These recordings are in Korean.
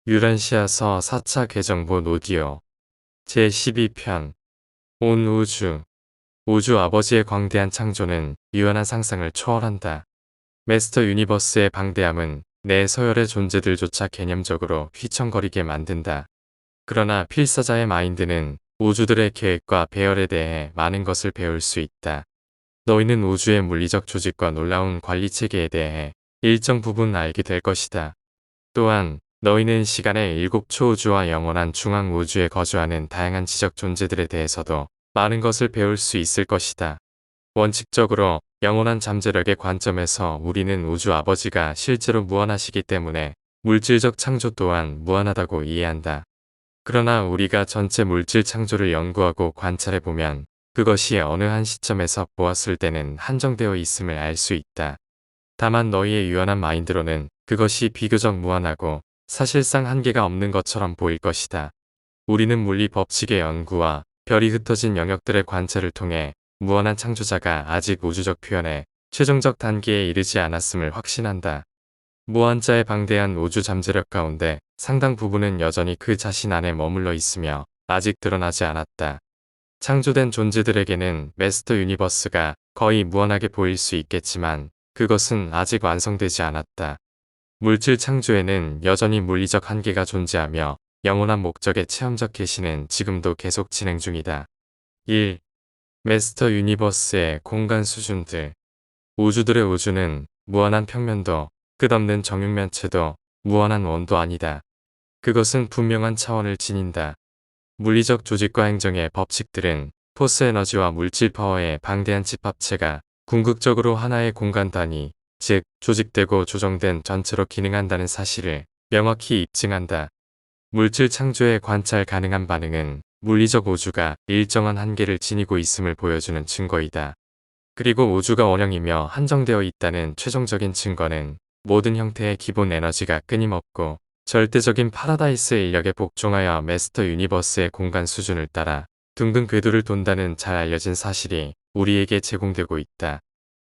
유란시아서 4차 개정본 오디오 제12편 온 우주 우주 아버지의 광대한 창조는 유연한 상상을 초월한다. 메스터 유니버스의 방대함은 내 서열의 존재들조차 개념적으로 휘청거리게 만든다. 그러나 필사자의 마인드는 우주들의 계획과 배열에 대해 많은 것을 배울 수 있다. 너희는 우주의 물리적 조직과 놀라운 관리체계에 대해 일정 부분 알게 될 것이다. 또한 너희는 시간의 일곱 초우주와 영원한 중앙우주에 거주하는 다양한 지적 존재들에 대해서도 많은 것을 배울 수 있을 것이다. 원칙적으로 영원한 잠재력의 관점에서 우리는 우주 아버지가 실제로 무한하시기 때문에 물질적 창조 또한 무한하다고 이해한다. 그러나 우리가 전체 물질 창조를 연구하고 관찰해보면 그것이 어느 한 시점에서 보았을 때는 한정되어 있음을 알 수 있다. 다만 너희의 유연한 마인드로는 그것이 비교적 무한하고 사실상 한계가 없는 것처럼 보일 것이다. 우리는 물리 법칙의 연구와 별이 흩어진 영역들의 관찰을 통해 무한한 창조자가 아직 우주적 표현의 최종적 단계에 이르지 않았음을 확신한다. 무한자의 방대한 우주 잠재력 가운데 상당 부분은 여전히 그 자신 안에 머물러 있으며 아직 드러나지 않았다. 창조된 존재들에게는 메스터 유니버스가 거의 무한하게 보일 수 있겠지만 그것은 아직 완성되지 않았다. 물질 창조에는 여전히 물리적 한계가 존재하며 영원한 목적의 체험적 계시는 지금도 계속 진행 중이다. 1. 메스터 유니버스의 공간 수준들. 우주들의 우주는 무한한 평면도 끝없는 정육면체도 무한한 원도 아니다. 그것은 분명한 차원을 지닌다. 물리적 조직과 행정의 법칙들은 포스 에너지와 물질 파워의 방대한 집합체가 궁극적으로 하나의 공간 단위, 즉 조직되고 조정된 전체로 기능한다는 사실을 명확히 입증한다. 물질 창조에 관찰 가능한 반응은 물리적 우주가 일정한 한계를 지니고 있음을 보여주는 증거이다. 그리고 우주가 원형이며 한정되어 있다는 최종적인 증거는 모든 형태의 기본 에너지가 끊임없고 절대적인 파라다이스 인력에 복종하여 메스터 유니버스의 공간 수준을 따라 둥근 궤도를 돈다는 잘 알려진 사실이 우리에게 제공되고 있다.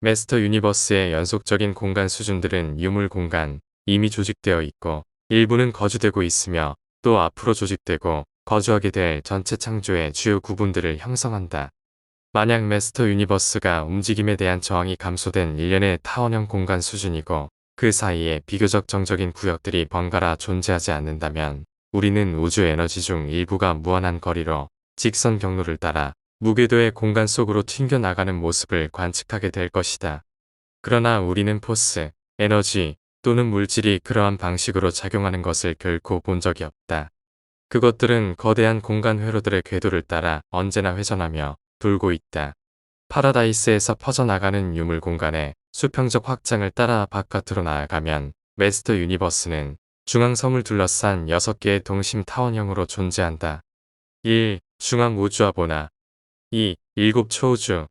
메스터 유니버스의 연속적인 공간 수준들은 유물 공간, 이미 조직되어 있고 일부는 거주되고 있으며 또 앞으로 조직되고 거주하게 될 전체 창조의 주요 구분들을 형성한다. 만약 메스터 유니버스가 움직임에 대한 저항이 감소된 일련의 타원형 공간 수준이고 그 사이에 비교적 정적인 구역들이 번갈아 존재하지 않는다면 우리는 우주 에너지 중 일부가 무한한 거리로 직선 경로를 따라 무궤도의 공간 속으로 튕겨나가는 모습을 관측하게 될 것이다. 그러나 우리는 포스, 에너지 또는 물질이 그러한 방식으로 작용하는 것을 결코 본 적이 없다. 그것들은 거대한 공간 회로들의 궤도를 따라 언제나 회전하며 돌고 있다. 파라다이스에서 퍼져나가는 유물 공간의 수평적 확장을 따라 바깥으로 나아가면 메스터 유니버스는 중앙섬을 둘러싼 6개의 동심 타원형으로 존재한다. 1. 중앙 우주아보나 2. 일곱 초우주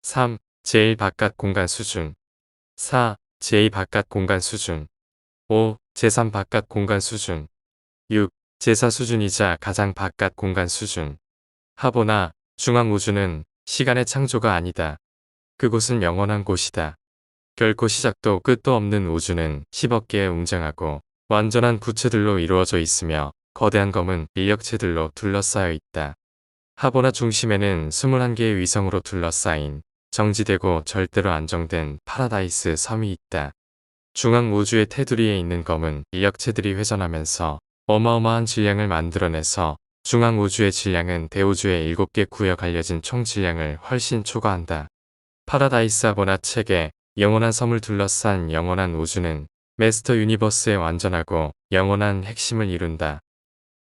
3. 제1바깥 공간 수준 4. 제2바깥 공간 수준 5. 제3바깥 공간 수준 6. 제4 수준이자 가장 바깥 공간 수준. 하보나 중앙 우주는 시간의 창조가 아니다. 그곳은 영원한 곳이다. 결코 시작도 끝도 없는 우주는 10억 개의 웅장하고 완전한 구체들로 이루어져 있으며 거대한 검은 인력체들로 둘러싸여 있다. 하보나 중심에는 21개의 위성으로 둘러싸인 정지되고 절대로 안정된 파라다이스 섬이 있다. 중앙 우주의 테두리에 있는 검은 인력체들이 회전하면서 어마어마한 질량을 만들어내서 중앙 우주의 질량은 대우주의 7개 구역 알려진 총 질량을 훨씬 초과한다. 파라다이스 하보나 체계, 영원한 섬을 둘러싼 영원한 우주는 메스터 유니버스의 완전하고 영원한 핵심을 이룬다.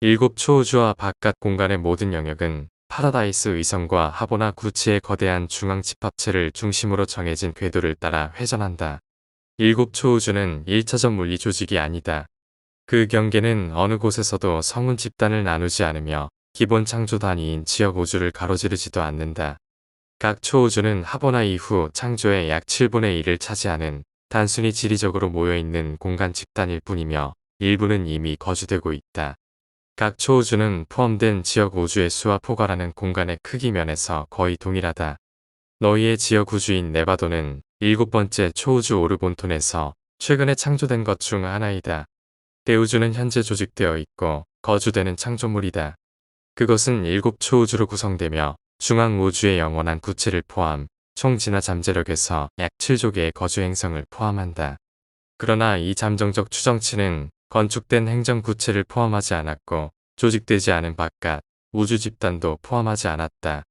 일곱 초우주와 바깥 공간의 모든 영역은 파라다이스 위성과 하보나 구치의 거대한 중앙 집합체를 중심으로 정해진 궤도를 따라 회전한다. 일곱 초우주는 1차적 물리 조직이 아니다. 그 경계는 어느 곳에서도 성운 집단을 나누지 않으며 기본 창조 단위인 지역 우주를 가로지르지도 않는다. 각 초우주는 하보나 이후 창조의 약 7분의 1을 차지하는 단순히 지리적으로 모여있는 공간 집단일 뿐이며 일부는 이미 거주되고 있다. 각 초우주는 포함된 지역 우주의 수와 포괄하는 공간의 크기 면에서 거의 동일하다. 너희의 지역 우주인 네바도는 7번째 초우주 오르본톤에서 최근에 창조된 것 중 하나이다. 대우주는 현재 조직되어 있고 거주되는 창조물이다. 그것은 7초우주로 구성되며 중앙우주의 영원한 구체를 포함 총 진화 잠재력에서 약 7조 개의 거주 행성을 포함한다. 그러나 이 잠정적 추정치는 건축된 행정 구체를 포함하지 않았고 조직되지 않은 바깥 우주 집단도 포함하지 않았다.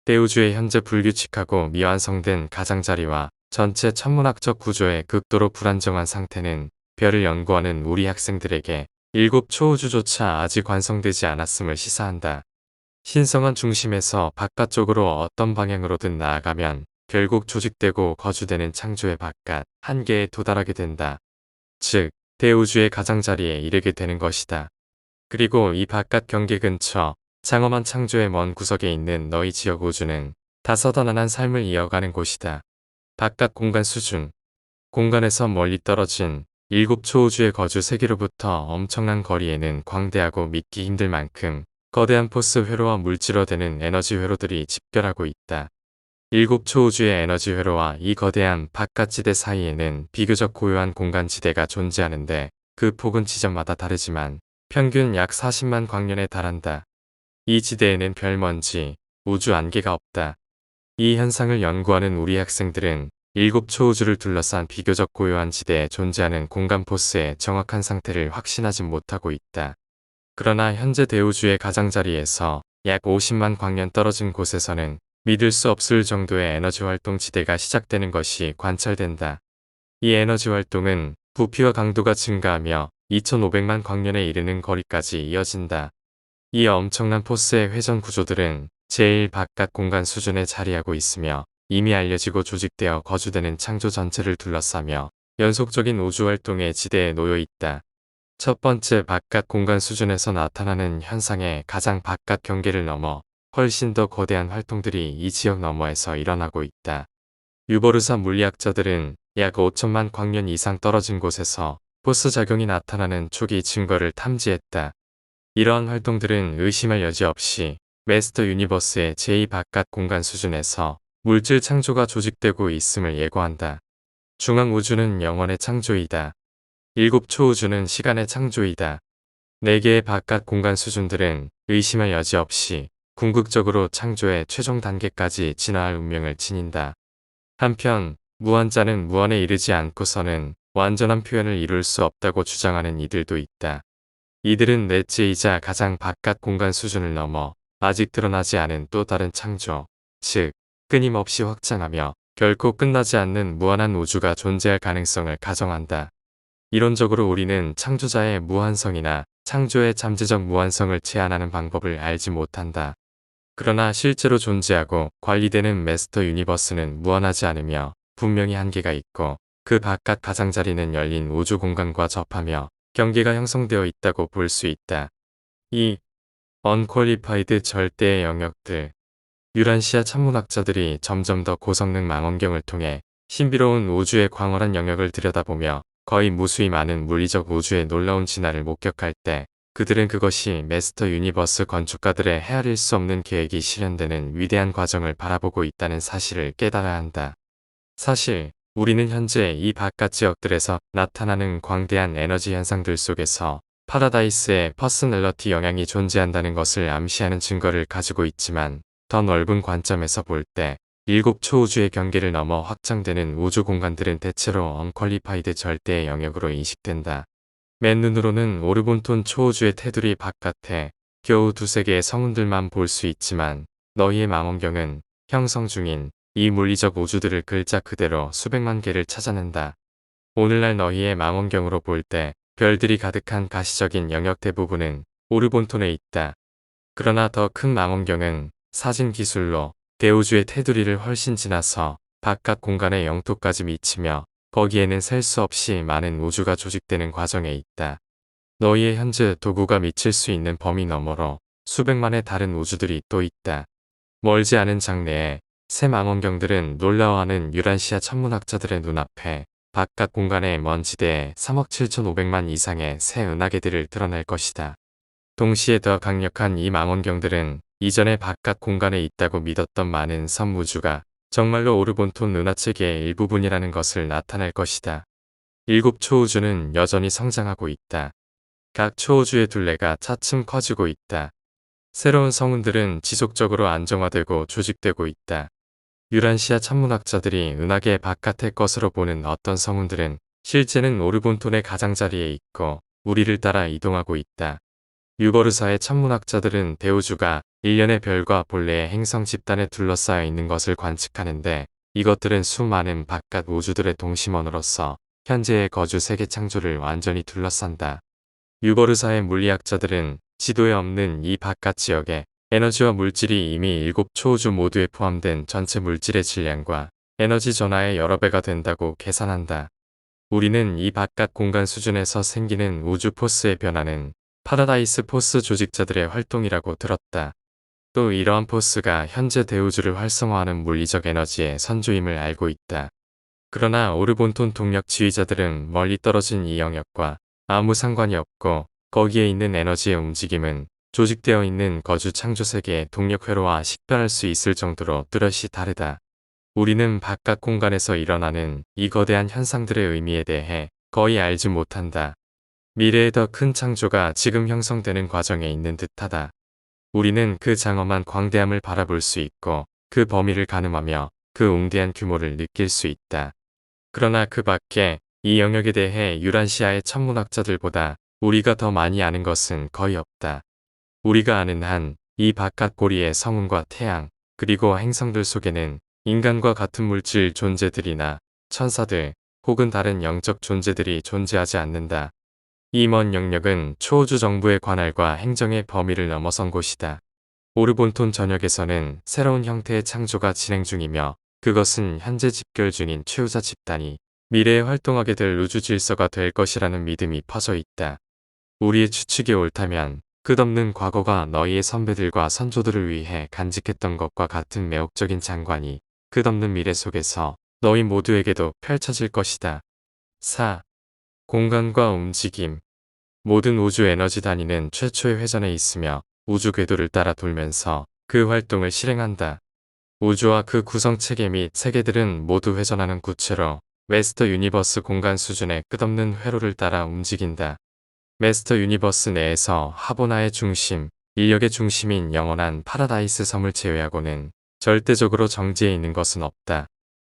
대우주의 현재 불규칙하고 미완성된 가장자리와 전체 천문학적 구조의 극도로 불안정한 상태는 별을 연구하는 우리 학생들에게 7초우주조차 아직 완성되지 않았음을 시사한다. 신성한 중심에서 바깥쪽으로 어떤 방향으로든 나아가면 결국 조직되고 거주되는 창조의 바깥 한계에 도달하게 된다. 즉, 대우주의 가장자리에 이르게 되는 것이다. 그리고 이 바깥 경계 근처 장엄한 창조의 먼 구석에 있는 너희 지역 우주는 다사다난한 삶을 이어가는 곳이다. 바깥 공간 수준. 공간에서 멀리 떨어진 7초우주의 거주 세계로부터 엄청난 거리에는 광대하고 믿기 힘들 만큼 거대한 포스 회로와 물질화되는 에너지 회로들이 집결하고 있다. 7초우주의 에너지 회로와 이 거대한 바깥지대 사이에는 비교적 고요한 공간지대가 존재하는데 그 폭은 지점마다 다르지만 평균 약 40만 광년에 달한다. 이 지대에는 별먼지, 우주 안개가 없다. 이 현상을 연구하는 우리 학생들은 7초우주를 둘러싼 비교적 고요한 지대에 존재하는 공간 포스의 정확한 상태를 확신하지 못하고 있다. 그러나 현재 대우주의 가장자리에서 약 50만 광년 떨어진 곳에서는 믿을 수 없을 정도의 에너지 활동 지대가 시작되는 것이 관찰된다. 이 에너지 활동은 부피와 강도가 증가하며 2500만 광년에 이르는 거리까지 이어진다. 이 엄청난 포스의 회전 구조들은 제일 바깥 공간 수준에 자리하고 있으며 이미 알려지고 조직되어 거주되는 창조 전체를 둘러싸며 연속적인 우주 활동의 지대에 놓여 있다. 첫 번째 바깥 공간 수준에서 나타나는 현상의 가장 바깥 경계를 넘어 훨씬 더 거대한 활동들이 이 지역 너머에서 일어나고 있다. 유보르사 물리학자들은 약 5천만 광년 이상 떨어진 곳에서 포스 작용이 나타나는 초기 증거를 탐지했다. 이러한 활동들은 의심할 여지 없이 메스터 유니버스의 제2바깥 공간 수준에서 물질 창조가 조직되고 있음을 예고한다. 중앙우주는 영원의 창조이다. 7초우주는 시간의 창조이다. 4개의 바깥 공간 수준들은 의심할 여지 없이 궁극적으로 창조의 최종 단계까지 진화할 운명을 지닌다. 한편 무한자는 무한에 이르지 않고서는 완전한 표현을 이룰 수 없다고 주장하는 이들도 있다. 이들은 넷째이자 가장 바깥 공간 수준을 넘어 아직 드러나지 않은 또 다른 창조, 즉 끊임없이 확장하며 결코 끝나지 않는 무한한 우주가 존재할 가능성을 가정한다. 이론적으로 우리는 창조자의 무한성이나 창조의 잠재적 무한성을 제한하는 방법을 알지 못한다. 그러나 실제로 존재하고 관리되는 메스터 유니버스는 무한하지 않으며 분명히 한계가 있고 그 바깥 가장자리는 열린 우주 공간과 접하며 경계가 형성되어 있다고 볼 수 있다. 이 언퀄리파이드 절대의 영역들. 유란시아 천문학자들이 점점 더 고성능 망원경을 통해 신비로운 우주의 광활한 영역을 들여다보며 거의 무수히 많은 물리적 우주의 놀라운 진화를 목격할 때 그들은 그것이 메스터 유니버스 건축가들의 헤아릴 수 없는 계획이 실현되는 위대한 과정을 바라보고 있다는 사실을 깨달아야 한다. 사실 우리는 현재 이 바깥 지역들에서 나타나는 광대한 에너지 현상들 속에서 파라다이스의 퍼스널러티 영향이 존재한다는 것을 암시하는 증거를 가지고 있지만 더 넓은 관점에서 볼 때 7초우주의 경계를 넘어 확장되는 우주 공간들은 대체로 언퀄리파이드 절대의 영역으로 인식된다. 맨눈으로는 오르본톤 초우주의 테두리 바깥에 겨우 두세 개의 성운들만 볼 수 있지만 너희의 망원경은 형성 중인 이 물리적 우주들을 글자 그대로 수백만 개를 찾아낸다. 오늘날 너희의 망원경으로 볼 때 별들이 가득한 가시적인 영역 대부분은 오르본톤에 있다. 그러나 더 큰 망원경은 사진 기술로 대우주의 테두리를 훨씬 지나서 바깥 공간의 영토까지 미치며 거기에는 셀 수 없이 많은 우주가 조직되는 과정에 있다. 너희의 현재 도구가 미칠 수 있는 범위 너머로 수백만의 다른 우주들이 또 있다. 멀지 않은 장래에 새 망원경들은 놀라워하는 유란시아 천문학자들의 눈앞에 바깥 공간의 먼 지대에 3억 7,500만 이상의 새 은하계들을 드러낼 것이다. 동시에 더 강력한 이 망원경들은 이전에 바깥 공간에 있다고 믿었던 많은 섬 우주가 정말로 오르본톤 은하체계의 일부분이라는 것을 나타낼 것이다. 7초우주는 여전히 성장하고 있다. 각 초우주의 둘레가 차츰 커지고 있다. 새로운 성운들은 지속적으로 안정화되고 조직되고 있다. 유란시아 천문학자들이 은하계 바깥의 것으로 보는 어떤 성운들은 실제는 오르본톤의 가장자리에 있고 우리를 따라 이동하고 있다. 유버르사의 천문학자들은 대우주가 일련의 별과 본래의 행성 집단에 둘러싸여 있는 것을 관측하는데, 이것들은 수많은 바깥 우주들의 동심원으로서 현재의 거주 세계 창조를 완전히 둘러싼다. 유버르사의 물리학자들은 지도에 없는 이 바깥 지역에 에너지와 물질이 이미 7 초우주 모두에 포함된 전체 물질의 질량과 에너지 전하의 여러 배가 된다고 계산한다. 우리는 이 바깥 공간 수준에서 생기는 우주 포스의 변화는 파라다이스 포스 조직자들의 활동이라고 들었다. 또 이러한 포스가 현재 대우주를 활성화하는 물리적 에너지의 선조임을 알고 있다. 그러나 오르본톤 동력 지휘자들은 멀리 떨어진 이 영역과 아무 상관이 없고, 거기에 있는 에너지의 움직임은 조직되어 있는 거주 창조 세계의 동력 회로와 식별할 수 있을 정도로 뚜렷이 다르다. 우리는 바깥 공간에서 일어나는 이 거대한 현상들의 의미에 대해 거의 알지 못한다. 미래의 더 큰 창조가 지금 형성되는 과정에 있는 듯하다. 우리는 그 장엄한 광대함을 바라볼 수 있고 그 범위를 가늠하며 그 웅대한 규모를 느낄 수 있다. 그러나 그 밖에 이 영역에 대해 유란시아의 천문학자들보다 우리가 더 많이 아는 것은 거의 없다. 우리가 아는 한 이 바깥 고리의 성운과 태양, 그리고 행성들 속에는 인간과 같은 물질 존재들이나 천사들 혹은 다른 영적 존재들이 존재하지 않는다. 이 먼 영역은 초우주 정부의 관할과 행정의 범위를 넘어선 곳이다. 오르본톤 전역에서는 새로운 형태의 창조가 진행 중이며, 그것은 현재 집결 중인 최우자 집단이 미래에 활동하게 될 우주 질서가 될 것이라는 믿음이 퍼져 있다. 우리의 추측이 옳다면 끝없는 과거가 너희의 선배들과 선조들을 위해 간직했던 것과 같은 매혹적인 장관이 끝없는 미래 속에서 너희 모두에게도 펼쳐질 것이다. 4. 공간과 움직임. 모든 우주 에너지 단위는 최초의 회전에 있으며 우주 궤도를 따라 돌면서 그 활동을 실행한다. 우주와 그 구성체계 및 세계들은 모두 회전하는 구체로 메스터 유니버스 공간 수준의 끝없는 회로를 따라 움직인다. 메스터 유니버스 내에서 하보나의 중심, 인력의 중심인 영원한 파라다이스 섬을 제외하고는 절대적으로 정지해 있는 것은 없다.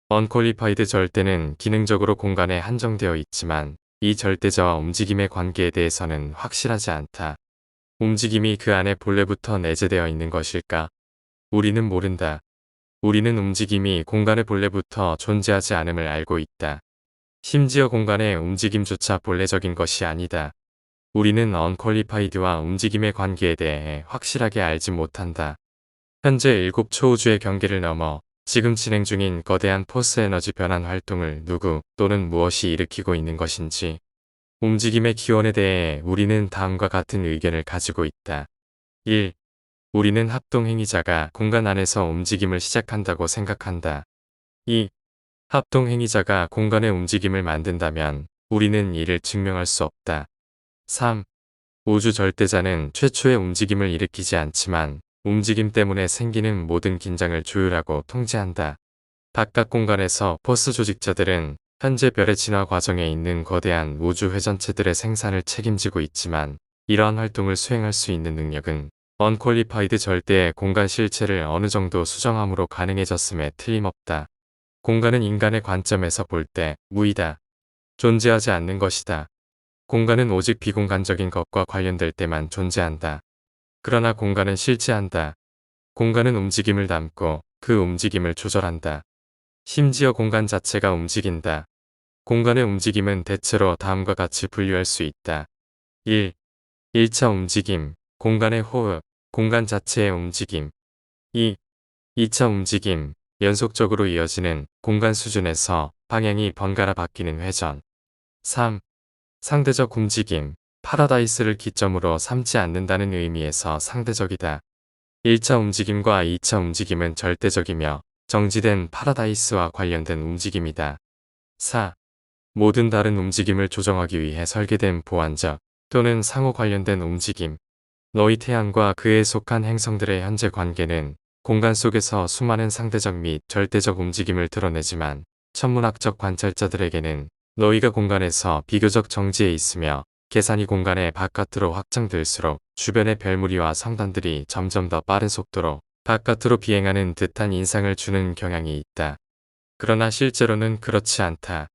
언퀄리파이드 절대는 기능적으로 공간에 한정되어 있지만 이 절대자와 움직임의 관계에 대해서는 확실하지 않다. 움직임이 그 안에 본래부터 내재되어 있는 것일까? 우리는 모른다. 우리는 움직임이 공간의 본래부터 존재하지 않음을 알고 있다. 심지어 공간의 움직임조차 본래적인 것이 아니다. 우리는 언퀄리파이드와 움직임의 관계에 대해 확실하게 알지 못한다. 현재 7 초우주의 경계를 넘어 지금 진행 중인 거대한 포스 에너지 변환 활동을 누구 또는 무엇이 일으키고 있는 것인지, 움직임의 기원에 대해 우리는 다음과 같은 의견을 가지고 있다. 1. 우리는 합동행위자가 공간 안에서 움직임을 시작한다고 생각한다. 2. 합동행위자가 공간의 움직임을 만든다면 우리는 이를 증명할 수 없다. 3. 우주 절대자는 최초의 움직임을 일으키지 않지만 움직임 때문에 생기는 모든 긴장을 조율하고 통제한다. 바깥 공간에서 포스 조직자들은 현재 별의 진화 과정에 있는 거대한 우주 회전체들의 생산을 책임지고 있지만, 이러한 활동을 수행할 수 있는 능력은 언퀄리파이드 절대의 공간 실체를 어느 정도 수정함으로 가능해졌음에 틀림없다. 공간은 인간의 관점에서 볼 때 무이다. 존재하지 않는 것이다. 공간은 오직 비공간적인 것과 관련될 때만 존재한다. 그러나 공간은 실체한다. 공간은 움직임을 담고 그 움직임을 조절한다. 심지어 공간 자체가 움직인다. 공간의 움직임은 대체로 다음과 같이 분류할 수 있다. 1. 1차 움직임, 공간의 호흡, 공간 자체의 움직임. 2. 2차 움직임, 연속적으로 이어지는 공간 수준에서 방향이 번갈아 바뀌는 회전. 3. 상대적 움직임, 파라다이스를 기점으로 삼지 않는다는 의미에서 상대적이다. 1차 움직임과 2차 움직임은 절대적이며 정지된 파라다이스와 관련된 움직임이다. 4. 모든 다른 움직임을 조정하기 위해 설계된 보완적 또는 상호 관련된 움직임. 너희 태양과 그에 속한 행성들의 현재 관계는 공간 속에서 수많은 상대적 및 절대적 움직임을 드러내지만, 천문학적 관찰자들에게는 너희가 공간에서 비교적 정지해 있으며 계산이 공간의 바깥으로 확장될수록 주변의 별무리와 성단들이 점점 더 빠른 속도로 바깥으로 비행하는 듯한 인상을 주는 경향이 있다. 그러나 실제로는 그렇지 않다.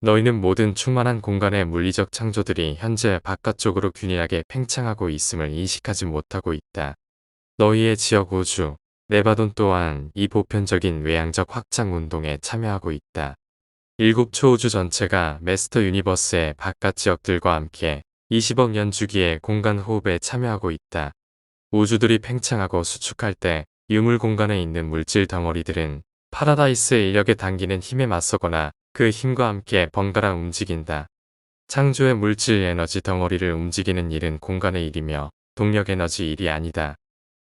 너희는 모든 충만한 공간의 물리적 창조들이 현재 바깥쪽으로 균일하게 팽창하고 있음을 인식하지 못하고 있다. 너희의 지역 우주, 네바돈 또한 이 보편적인 외향적 확장 운동에 참여하고 있다. 일곱 초우주 전체가 메스터 유니버스의 바깥 지역들과 함께 20억 년 주기의 공간 호흡에 참여하고 있다. 우주들이 팽창하고 수축할 때 유물 공간에 있는 물질 덩어리들은 파라다이스의 인력에 당기는 힘에 맞서거나 그 힘과 함께 번갈아 움직인다. 창조의 물질 에너지 덩어리를 움직이는 일은 공간의 일이며 동력 에너지 일이 아니다.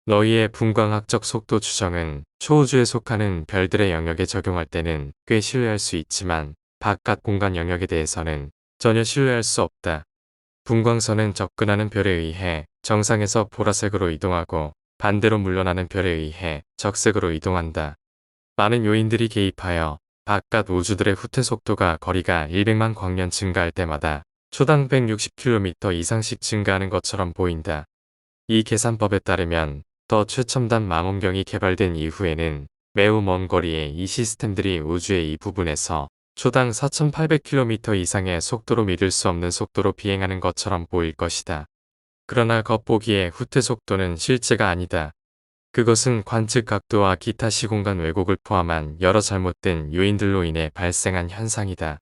너희의 분광학적 속도 추정은 초우주에 속하는 별들의 영역에 적용할 때는 꽤 신뢰할 수 있지만 바깥 공간 영역에 대해서는 전혀 신뢰할 수 없다. 분광선은 접근하는 별에 의해 정상에서 보라색으로 이동하고 반대로 물러나는 별에 의해 적색으로 이동한다. 많은 요인들이 개입하여 바깥 우주들의 후퇴 속도가 거리가 100만 광년 증가할 때마다 초당 160km 이상씩 증가하는 것처럼 보인다. 이 계산법에 따르면 더 최첨단 망원경이 개발된 이후에는 매우 먼 거리의 이 시스템들이 우주의 이 부분에서 초당 4,800km 이상의 속도로 믿을 수 없는 속도로 비행하는 것처럼 보일 것이다. 그러나 겉보기에 후퇴 속도는 실제가 아니다. 그것은 관측 각도와 기타 시공간 왜곡을 포함한 여러 잘못된 요인들로 인해 발생한 현상이다.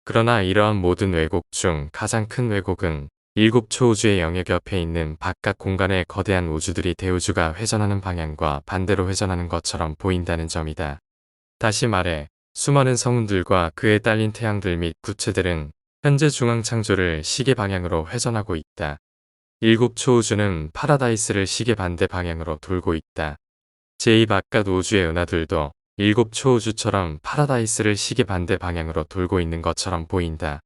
그러나 이러한 모든 왜곡 중 가장 큰 왜곡은 일곱 초우주의 영역 옆에 있는 바깥 공간의 거대한 우주들이 대우주가 회전하는 방향과 반대로 회전하는 것처럼 보인다는 점이다. 다시 말해 수많은 성운들과 그에 딸린 태양들 및 구체들은 현재 중앙 창조를 시계 방향으로 회전하고 있다. 일곱 초우주는 파라다이스를 시계 반대 방향으로 돌고 있다. 제2 바깥 우주의 은하들도 일곱 초우주처럼 파라다이스를 시계 반대 방향으로 돌고 있는 것처럼 보인다.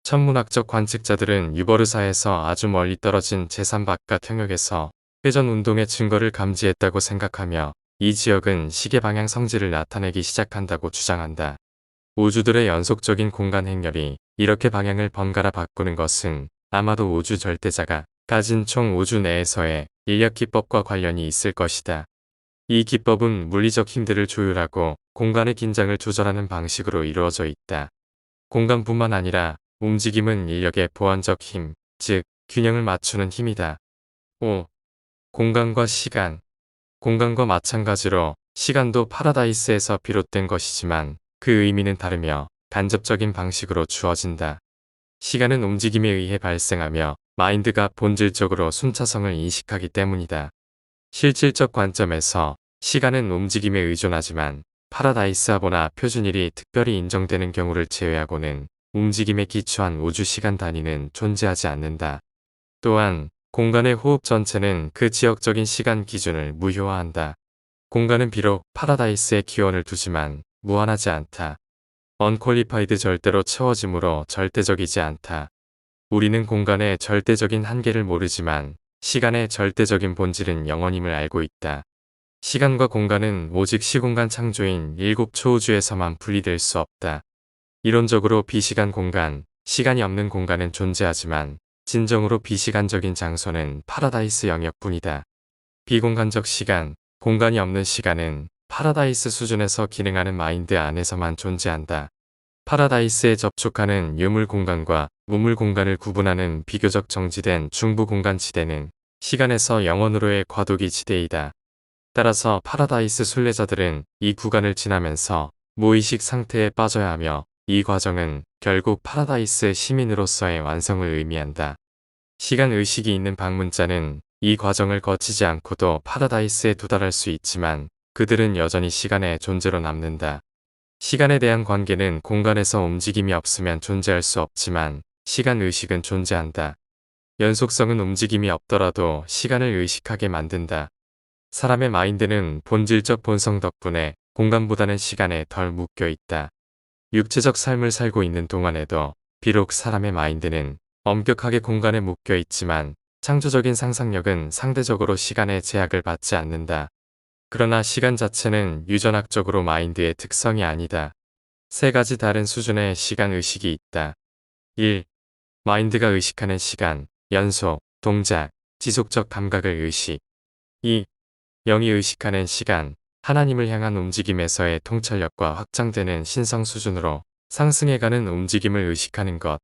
천문학적 관측자들은 유버르사에서 아주 멀리 떨어진 제3 바깥 영역에서 회전 운동의 증거를 감지했다고 생각하며 이 지역은 시계 방향 성질을 나타내기 시작한다고 주장한다. 우주들의 연속적인 공간 행렬이 이렇게 방향을 번갈아 바꾸는 것은 아마도 우주 절대자가 가진 총 우주 내에서의 인력 기법과 관련이 있을 것이다. 이 기법은 물리적 힘들을 조율하고 공간의 긴장을 조절하는 방식으로 이루어져 있다. 공간뿐만 아니라 움직임은 인력의 보완적 힘, 즉 균형을 맞추는 힘이다. 5. 공간과 시간. 공간과 마찬가지로 시간도 파라다이스에서 비롯된 것이지만 그 의미는 다르며 간접적인 방식으로 주어진다. 시간은 움직임에 의해 발생하며 마인드가 본질적으로 순차성을 인식하기 때문이다. 실질적 관점에서 시간은 움직임에 의존하지만 파라다이스하거나 표준일이 특별히 인정되는 경우를 제외하고는 움직임에 기초한 우주 시간 단위는 존재하지 않는다. 또한 공간의 호흡 전체는 그 지역적인 시간 기준을 무효화한다. 공간은 비록 파라다이스에 기원을 두지만 무한하지 않다. 언퀄리파이드 절대로 채워지므로 절대적이지 않다. 우리는 공간의 절대적인 한계를 모르지만 시간의 절대적인 본질은 영원임을 알고 있다. 시간과 공간은 오직 시공간 창조인 일곱 초우주에서만 분리될 수 없다. 이론적으로 비시간 공간, 시간이 없는 공간은 존재하지만 진정으로 비시간적인 장소는 파라다이스 영역뿐이다. 비공간적 시간, 공간이 없는 시간은 파라다이스 수준에서 기능하는 마인드 안에서만 존재한다. 파라다이스에 접촉하는 유물 공간과 무물 공간을 구분하는 비교적 정지된 중부 공간 지대는 시간에서 영원으로의 과도기 지대이다. 따라서 파라다이스 순례자들은 이 구간을 지나면서 무의식 상태에 빠져야 하며 이 과정은 결국 파라다이스 시민으로서의 완성을 의미한다. 시간 의식이 있는 방문자는 이 과정을 거치지 않고도 파라다이스에 도달할 수 있지만 그들은 여전히 시간의 존재로 남는다. 시간에 대한 관계는 공간에서 움직임이 없으면 존재할 수 없지만 시간 의식은 존재한다. 연속성은 움직임이 없더라도 시간을 의식하게 만든다. 사람의 마인드는 본질적 본성 덕분에 공간보다는 시간에 덜 묶여 있다. 육체적 삶을 살고 있는 동안에도 비록 사람의 마인드는 엄격하게 공간에 묶여 있지만 창조적인 상상력은 상대적으로 시간의 제약을 받지 않는다. 그러나 시간 자체는 유전학적으로 마인드의 특성이 아니다. 세 가지 다른 수준의 시간 의식이 있다. 1. 마인드가 의식하는 시간, 연속, 동작, 지속적 감각을 의식. 2. 영이 의식하는 시간, 하나님을 향한 움직임에서의 통찰력과 확장되는 신성 수준으로 상승해가는 움직임을 의식하는 것.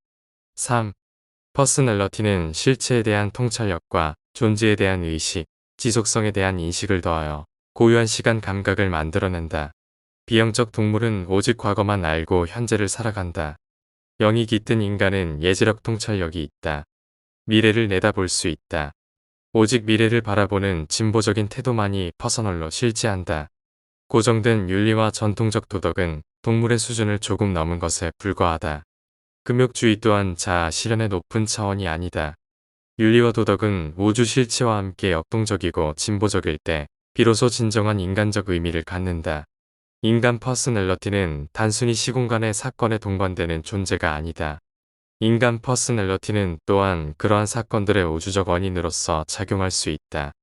3. 퍼스널러티는 실체에 대한 통찰력과 존재에 대한 의식, 지속성에 대한 인식을 더하여 고유한 시간 감각을 만들어낸다. 비영적 동물은 오직 과거만 알고 현재를 살아간다. 영이 깃든 인간은 예지력 통찰력이 있다. 미래를 내다볼 수 있다. 오직 미래를 바라보는 진보적인 태도만이 퍼스널로 실지한다. 고정된 윤리와 전통적 도덕은 동물의 수준을 조금 넘은 것에 불과하다. 금욕주의 또한 자아 실현의 높은 차원이 아니다. 윤리와 도덕은 우주 실체와 함께 역동적이고 진보적일 때 비로소 진정한 인간적 의미를 갖는다. 인간 퍼스널러티는 단순히 시공간의 사건에 동반되는 존재가 아니다. 인간 퍼스널러티는 또한 그러한 사건들의 우주적 원인으로서 작용할 수 있다.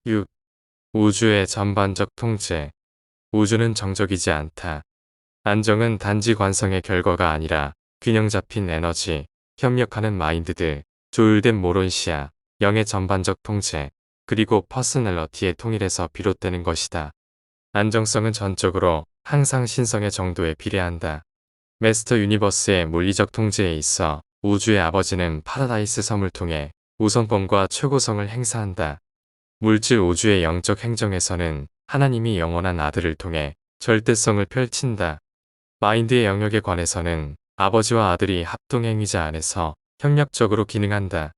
6. 우주의 전반적 통제. 우주는 정적이지 않다. 안정은 단지 관성의 결과가 아니라 균형 잡힌 에너지, 협력하는 마인드들, 조율된 모론시야, 영의 전반적 통제, 그리고 퍼스널러티의 통일에서 비롯되는 것이다. 안정성은 전적으로 항상 신성의 정도에 비례한다. 메스터 유니버스의 물리적 통제에 있어 우주의 아버지는 파라다이스 섬을 통해 우선권과 최고성을 행사한다. 물질 우주의 영적 행정에서는 하나님이 영원한 아들을 통해 절대성을 펼친다. 마인드의 영역에 관해서는 아버지와 아들이 합동행위자 안에서 협력적으로 기능한다.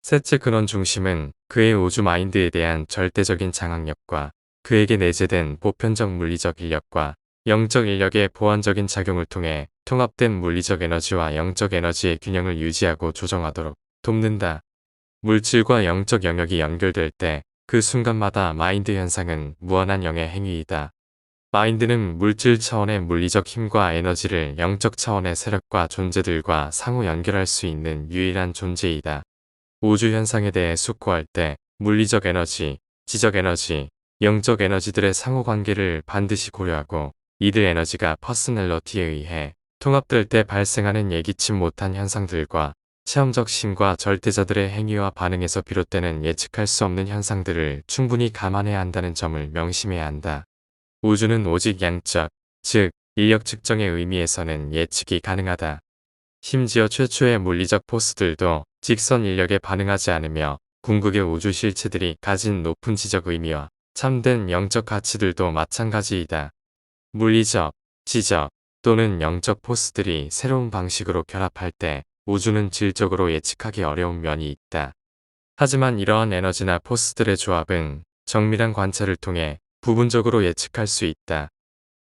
셋째 근원 중심은 그의 우주 마인드에 대한 절대적인 장악력과 그에게 내재된 보편적 물리적 인력과 영적 인력의 보완적인 작용을 통해 통합된 물리적 에너지와 영적 에너지의 균형을 유지하고 조정하도록 돕는다. 물질과 영적 영역이 연결될 때 그 순간마다 마인드 현상은 무한한 영의 행위이다. 마인드는 물질 차원의 물리적 힘과 에너지를 영적 차원의 세력과 존재들과 상호 연결할 수 있는 유일한 존재이다. 우주 현상에 대해 숙고할 때 물리적 에너지, 지적 에너지, 영적 에너지들의 상호관계를 반드시 고려하고 이들 에너지가 퍼스널러티에 의해 통합될 때 발생하는 예기치 못한 현상들과 체험적 신과 절대자들의 행위와 반응에서 비롯되는 예측할 수 없는 현상들을 충분히 감안해야 한다는 점을 명심해야 한다. 우주는 오직 양적, 즉 인력 측정의 의미에서는 예측이 가능하다. 심지어 최초의 물리적 포스들도 직선 인력에 반응하지 않으며 궁극의 우주 실체들이 가진 높은 지적 의미와 참된 영적 가치들도 마찬가지이다. 물리적, 지적 또는 영적 포스들이 새로운 방식으로 결합할 때 우주는 질적으로 예측하기 어려운 면이 있다. 하지만 이러한 에너지나 포스들의 조합은 정밀한 관찰을 통해 부분적으로 예측할 수 있다.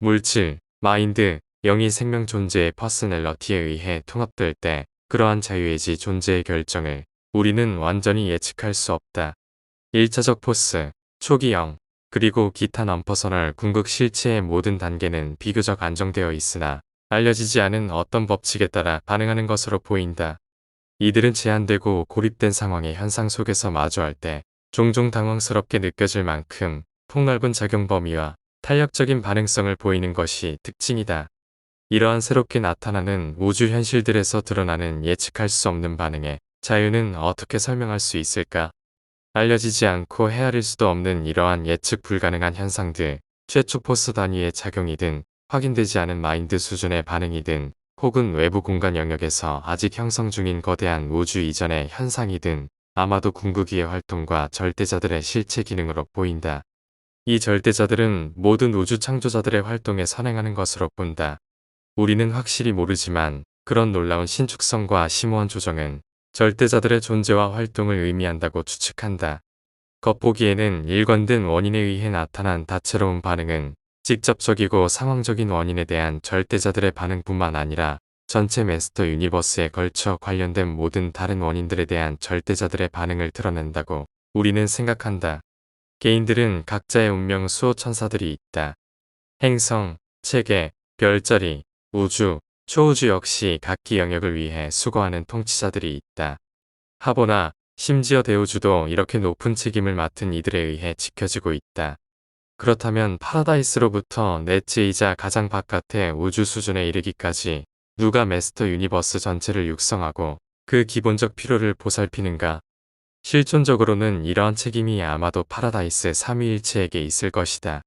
물질, 마인드, 영이 생명 존재의 퍼스널러티에 의해 통합될 때 그러한 자유의지 존재의 결정을 우리는 완전히 예측할 수 없다. 1차적 포스, 초기 영, 그리고 기타 non-퍼서널 궁극 실체의 모든 단계는 비교적 안정되어 있으나 알려지지 않은 어떤 법칙에 따라 반응하는 것으로 보인다. 이들은 제한되고 고립된 상황의 현상 속에서 마주할 때 종종 당황스럽게 느껴질 만큼 폭넓은 작용 범위와 탄력적인 반응성을 보이는 것이 특징이다. 이러한 새롭게 나타나는 우주 현실들에서 드러나는 예측할 수 없는 반응의 자유는 어떻게 설명할 수 있을까? 알려지지 않고 헤아릴 수도 없는 이러한 예측 불가능한 현상들, 최초 포스 단위의 작용이든 확인되지 않은 마인드 수준의 반응이든 혹은 외부 공간 영역에서 아직 형성 중인 거대한 우주 이전의 현상이든 아마도 궁극기의 활동과 절대자들의 실체 기능으로 보인다. 이 절대자들은 모든 우주 창조자들의 활동에 선행하는 것으로 본다. 우리는 확실히 모르지만 그런 놀라운 신축성과 심오한 조정은 절대자들의 존재와 활동을 의미한다고 추측한다. 겉보기에는 일관된 원인에 의해 나타난 다채로운 반응은 직접적이고 상황적인 원인에 대한 절대자들의 반응뿐만 아니라 전체 메스터 유니버스에 걸쳐 관련된 모든 다른 원인들에 대한 절대자들의 반응을 드러낸다고 우리는 생각한다. 개인들은 각자의 운명 수호천사들이 있다. 행성, 체계, 별자리, 우주, 초우주 역시 각기 영역을 위해 수고하는 통치자들이 있다. 하보나 심지어 대우주도 이렇게 높은 책임을 맡은 이들에 의해 지켜지고 있다. 그렇다면 파라다이스로부터 넷째이자 가장 바깥의 우주 수준에 이르기까지 누가 메스터 유니버스 전체를 육성하고 그 기본적 필요를 보살피는가? 실존적으로는 이러한 책임이 아마도 파라다이스 삼위일체에게 있을 것이다.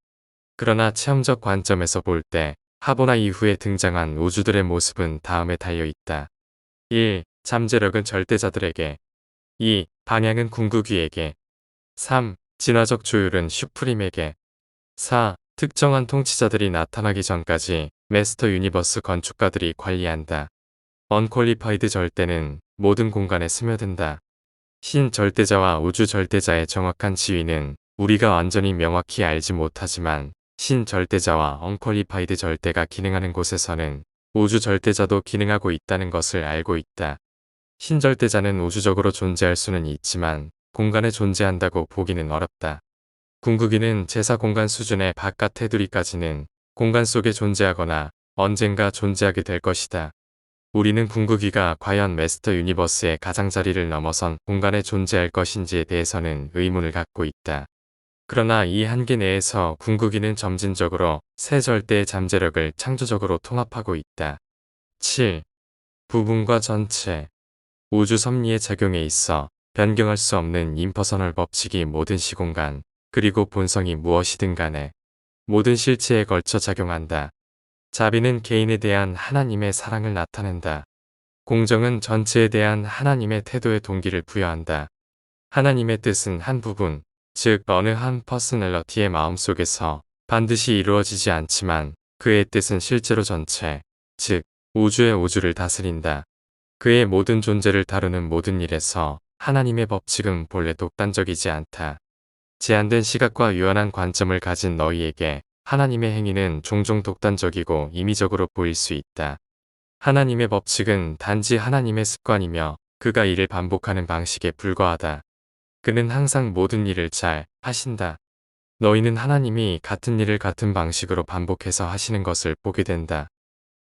그러나 체험적 관점에서 볼 때 하보나 이후에 등장한 우주들의 모습은 다음에 달려있다. 1. 잠재력은 절대자들에게. 2. 방향은 궁극위에게. 3. 진화적 조율은 슈프림에게. 4. 특정한 통치자들이 나타나기 전까지 마스터 유니버스 건축가들이 관리한다. 언퀄리파이드 절대는 모든 공간에 스며든다. 신 절대자와 우주 절대자의 정확한 지위는 우리가 완전히 명확히 알지 못하지만 신 절대자와 언퀄리파이드 절대가 기능하는 곳에서는 우주 절대자도 기능하고 있다는 것을 알고 있다. 신 절대자는 우주적으로 존재할 수는 있지만 공간에 존재한다고 보기는 어렵다. 궁극이는 제사 공간 수준의 바깥 테두리까지는 공간 속에 존재하거나 언젠가 존재하게 될 것이다. 우리는 궁극이가 과연 마스터 유니버스의 가장자리를 넘어선 공간에 존재할 것인지에 대해서는 의문을 갖고 있다. 그러나 이 한계 내에서 궁극이는 점진적으로 새 절대의 잠재력을 창조적으로 통합하고 있다. 7. 부분과 전체. 우주 섭리의 작용에 있어 변경할 수 없는 임퍼서널 법칙이 모든 시공간, 그리고 본성이 무엇이든 간에 모든 실체에 걸쳐 작용한다. 자비는 개인에 대한 하나님의 사랑을 나타낸다. 공정은 전체에 대한 하나님의 태도의 동기를 부여한다. 하나님의 뜻은 한 부분, 즉 어느 한 퍼스널러티의 마음속에서 반드시 이루어지지 않지만 그의 뜻은 실제로 전체, 즉 우주의 우주를 다스린다. 그의 모든 존재를 다루는 모든 일에서 하나님의 법칙은 본래 독단적이지 않다. 제한된 시각과 유한한 관점을 가진 너희에게 하나님의 행위는 종종 독단적이고 임의적으로 보일 수 있다. 하나님의 법칙은 단지 하나님의 습관이며 그가 이를 반복하는 방식에 불과하다. 그는 항상 모든 일을 잘 하신다. 너희는 하나님이 같은 일을 같은 방식으로 반복해서 하시는 것을 보게 된다.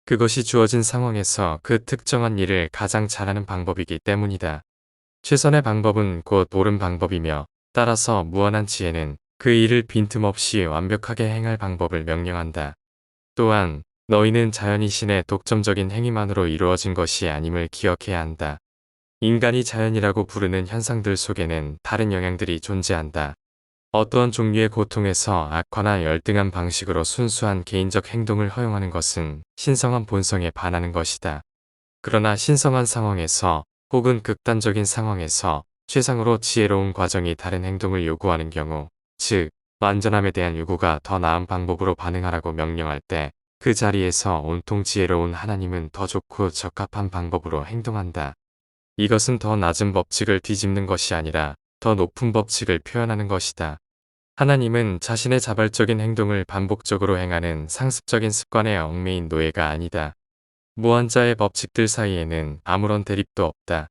그것이 주어진 상황에서 그 특정한 일을 가장 잘하는 방법이기 때문이다. 최선의 방법은 곧 옳은 방법이며 따라서 무한한 지혜는 그 일을 빈틈없이 완벽하게 행할 방법을 명령한다. 또한 너희는 자연이 신의 독점적인 행위만으로 이루어진 것이 아님을 기억해야 한다. 인간이 자연이라고 부르는 현상들 속에는 다른 영향들이 존재한다. 어떠한 종류의 고통에서 악화나 열등한 방식으로 순수한 개인적 행동을 허용하는 것은 신성한 본성에 반하는 것이다. 그러나 신성한 상황에서 혹은 극단적인 상황에서 최상으로 지혜로운 과정이 다른 행동을 요구하는 경우, 즉 완전함에 대한 요구가 더 나은 방법으로 반응하라고 명령할 때 그 자리에서 온통 지혜로운 하나님은 더 좋고 적합한 방법으로 행동한다. 이것은 더 낮은 법칙을 뒤집는 것이 아니라 더 높은 법칙을 표현하는 것이다. 하나님은 자신의 자발적인 행동을 반복적으로 행하는 상습적인 습관에 얽매인 노예가 아니다. 무한자의 법칙들 사이에는 아무런 대립도 없다.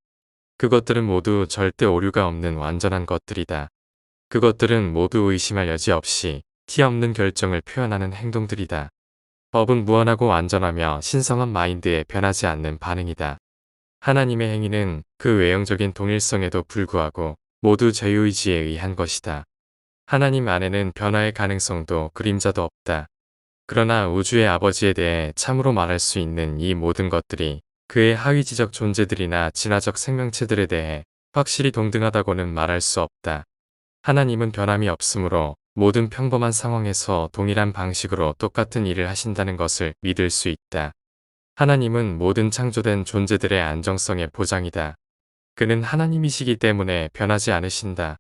그것들은 모두 절대 오류가 없는 완전한 것들이다. 그것들은 모두 의심할 여지 없이 티 없는 결정을 표현하는 행동들이다. 법은 무한하고 완전하며 신성한 마인드에 변하지 않는 반응이다. 하나님의 행위는 그 외형적인 동일성에도 불구하고 모두 자유의지에 의한 것이다. 하나님 안에는 변화의 가능성도 그림자도 없다. 그러나 우주의 아버지에 대해 참으로 말할 수 있는 이 모든 것들이 그의 하위지적 존재들이나 진화적 생명체들에 대해 확실히 동등하다고는 말할 수 없다. 하나님은 변함이 없으므로 모든 평범한 상황에서 동일한 방식으로 똑같은 일을 하신다는 것을 믿을 수 있다. 하나님은 모든 창조된 존재들의 안정성의 보장이다. 그는 하나님이시기 때문에 변하지 않으신다.